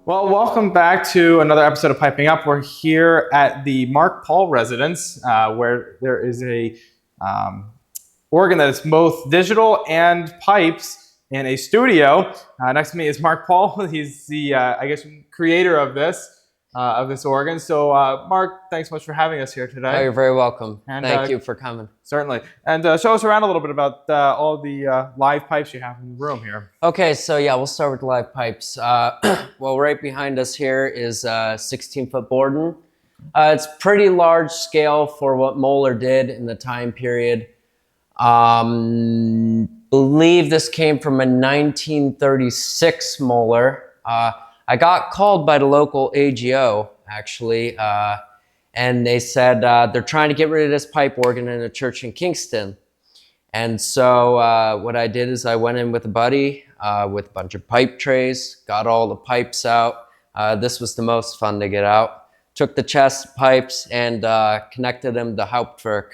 Well, welcome back to another episode of Piping Up. We're here at the Mark Pall residence, where there is a organ that is both digital and pipes in a studio. Next to me is Mark Pall. He's the, creator of this organ. So, Mark, thanks so much for having us here today. Oh, you're very welcome. And, Thank you for coming. Certainly. And show us around a litlittle bit about all the live pipes you have in the room here. Okay, so yeah, we'll start with the live pipes. Well, right behind us here is 16-foot Borden. It's pretty large scale for what Moeller did in the time period. Believe this came from a 1936 Moeller. I got called by the local AGO, actually, and they said they're trying to get rid of this pipe organ in a church in Kingston. And so what I did is I went in with a buddy with a bunch of pipe trays, got all the pipes out. This was the most fun to get out. Took the chest of pipes and connected them to Hauptwerk.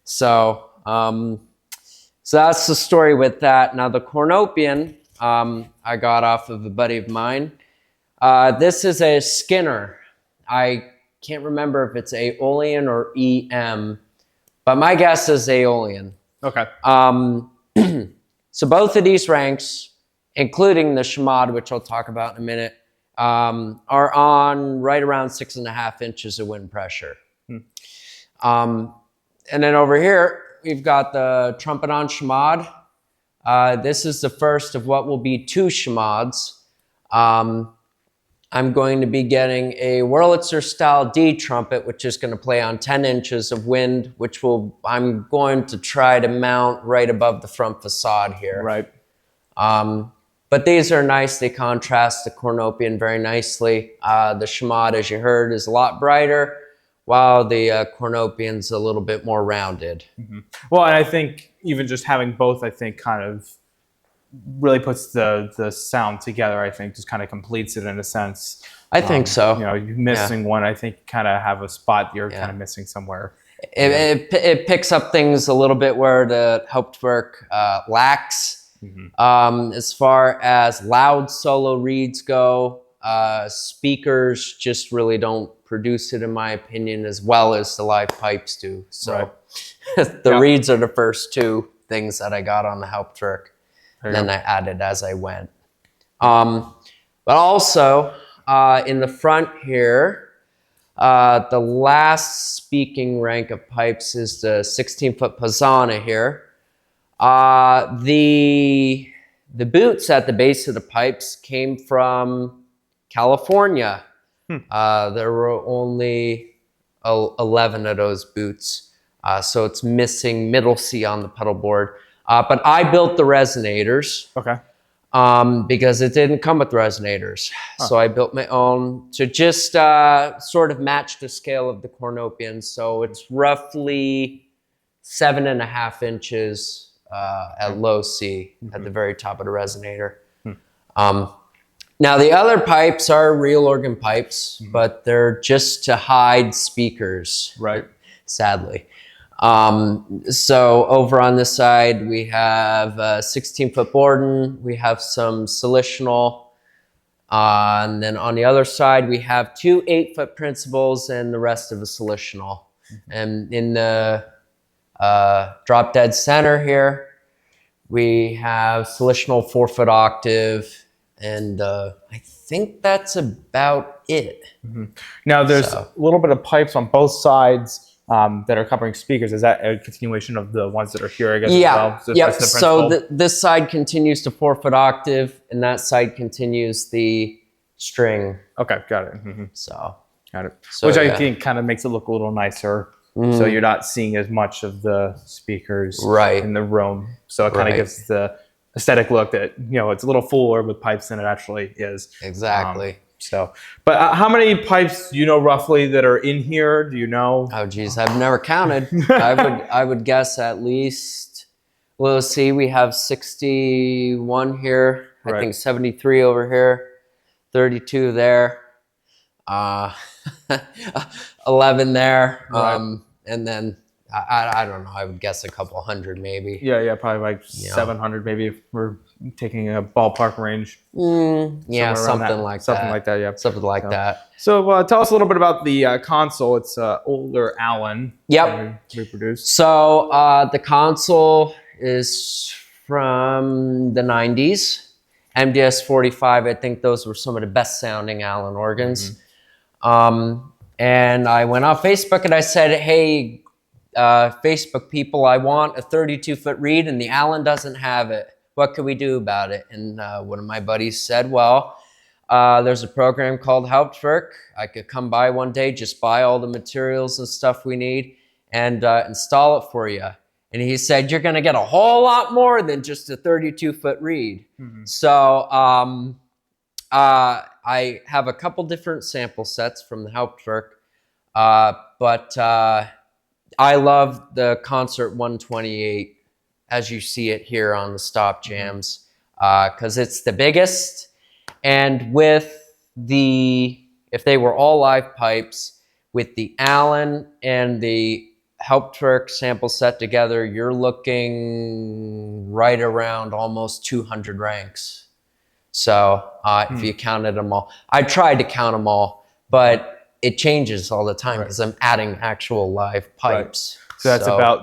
So that's the story with that. Now the cornopian I got off of a buddy of mine. This is a Skinner. I can't remember if it's Aeolian or EM, but my guess is Aeolian. Okay. So both of these ranks, including the Shimad, which I'll talk about in a minute, are on right around 6.5 inches of wind pressure. And then over here, we've got the trumpet on Shimad. This is the first of what will be 2 Shimads. I'm going to be getting a Wurlitzer style D trumpet, which is going to play on 10 inches of wind, which I'm going to try to mount right above the front facade here. Right. But these are nice. They contrast the cornopian very nicely. The Shimad, as you heard, is a lot brighter, while the cornopian's a little bit more rounded. Mm-hmm. Well, and I think even just having both, I think, kind of really puts the sound together. I think just kind of completes it in a sense. I think so. You know, you're missing one. I think kind of have a spot you're kind of missing somewhere. It picks up things a little bit where the Hauptwerk lacks. Mm-hmm. As far as loud solo reeds go, speakers just really don't produce it, in my opinion, as well as the live pipes do. So the reeds are the first 2 things that I got on the Hauptwerk. And then I added as I went. But also in the front here, the last speaking rank of pipes is the 16-foot Pazzana here. The boots at the base of the pipes came from California. There were only 11 of those boots. So it's missing middle C on the pedal board. But I built the resonators. Okay. Because it didn't come with resonators. So I built my own to just sort of match the scale of the cornopian. So it's roughly 7.5 inches at low C at the very top of the resonator. Now the other pipes are real organ pipes, but they're just to hide speakers. Right. Sadly. So over on this side, we have a 16-foot Borden, we have some solutional, and then on the other side, we have 2 8-foot principals and the rest of a solutional. And in the drop dead center here, we have solutional 4-foot octave, and I think that's about it. Now there's a little bit of pipes on both sides that are covering speakers. Is that a continuation of the ones that are here, I guess, as well? Yeah, so this side continues to 4-foot octave, and that side continues the string. Okay, got it. So, got it. So, which I think kind of makes it look a little nicer. So you're not seeing as much of the speakers in the room. So it kind of gives the aesthetic look that, you know, it's a little fuller with pipes than it actually is. Exactly. But how many pipes do you know roughly that are in here? Do you know? Oh, geez, I've never counted. I would guess at least. Well, let's see, we have 61 here. I think 73 over here, 32 there, 11 there, and then I don't know. I would guess a couple hundred maybe. Yeah, probably like 700 maybe if we're taking a ballpark range. Yeah, something like that. Something like that, yeah. Something like that. So tell us a little bit about the console. It's older Allen. Yep. Reproduced. So the console is from the 90s. MDS 45, I think those were some of the best sounding Allen organs. And I went on Facebook and I said, hey, Facebook people, I want a 32-foot reed and the Allen doesn't have it. What can we do about it? And one of my buddies said, well, there's a program called Hauptwerk. I could come by one day, just buy all the materials and stuff we need and install it for you. And he said, you're going to get a whole lot more than just a 32-foot reed. So I have a couple different sample sets from the Hauptwerk, but I love the Concert 128 as you see it here on the stop jams, because it's the biggest. And with if they were all live pipes, with the Allen and the Hauptwerk sample set together, you're looking right around almost 200 ranks. So if you counted them all, I tried to count them all, but it changes all the time because I'm adding actual live pipes. So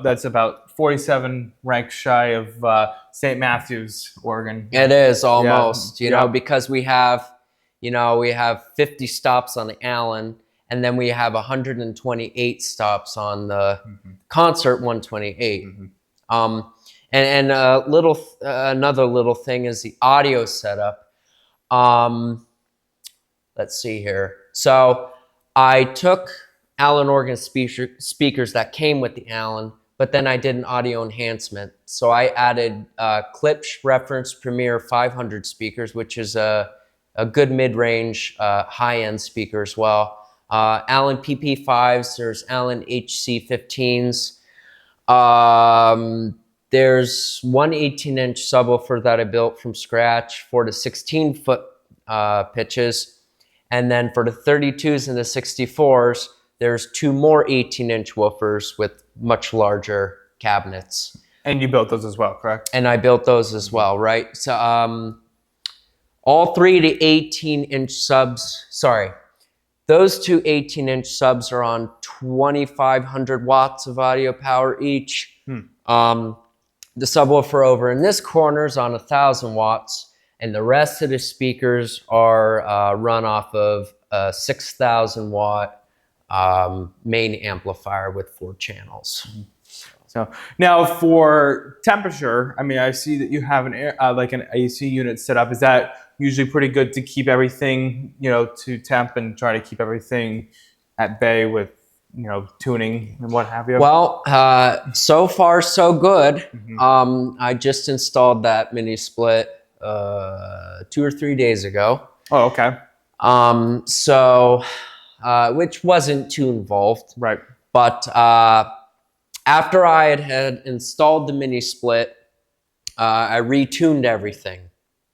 that's about 47 ranks shy of St. Matthew's organ. It is almost, you know, because we have 50 stops on the Allen, and then we have 128 stops on the Concert 128. And another little thing is the audio setup. Let's see here. So I took Allen organ speakers that came with the Allen, but then I did an audio enhancement. So I added Klipsch Reference Premier 500 speakers, which is a good mid-range, high-end speaker as well. Allen PP5s, there's Allen HC15s. There's one 18-inch subwoofer that I built from scratch for the 16-foot pitches. And then for the 32s and the 64s, there's two more 18-inch woofers with much larger cabinets. And you built those as well, correct? And I built those as well, right? So all three of the 18-inch subs, those two 18-inch subs are on 2,500 watts of audio power each. The subwoofer over in this corner is on 1,000 watts, and the rest of the speakers are run off of a 6,000 watt main amplifier with 4 channels. So now for temperature, I mean, I see that you have an AC unit set up. Is that usually pretty good to keep everything, to temp and try to keep everything at bay with, tuning and what have you? Well, so far so good. I just installed that mini split 2 or 3 days ago. Oh, okay. Which wasn't too involved. Right. But after I had installed the mini split, I retuned everything.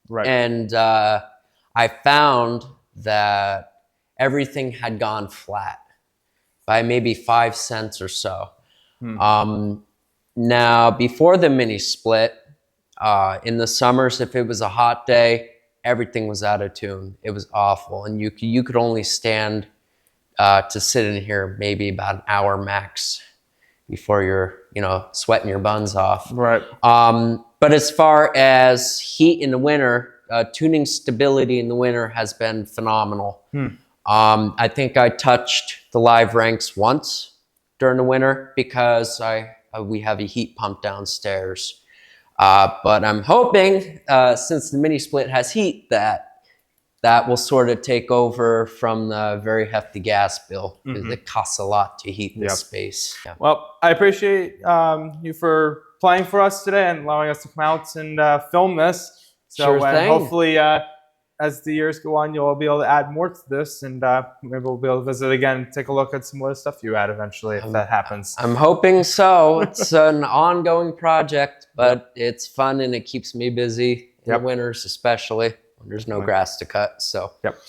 Right. And I found that everything had gone flat by maybe 5 cents or so. Now, before the mini split, in the summers, if it was a hot day, everything was out of tune. It was awful. And you could only stand to sit in here maybe about an hour max before you're, sweating your buns off. Right. But as far as heat in the winter, tuning stability in the winter has been phenomenal. I think I touched the live ranks once during the winter because we have a heat pump downstairs. But I'm hoping, since the mini split has heat, that will sort of take over from the very hefty gas bill, because it costs a lot to heat this space. Yeah. Well, I appreciate you for playing for us today and allowing us to come out and film this. So Sure thing. Hopefully, as the years go on, you'll be able to add more to this, and maybe we'll be able to visit again and take a look at some more stuff you add eventually, if that happens. I'm hoping so. It's an ongoing project, but it's fun and it keeps me busy in the winters, especially when there's no grass to cut. So. Yep.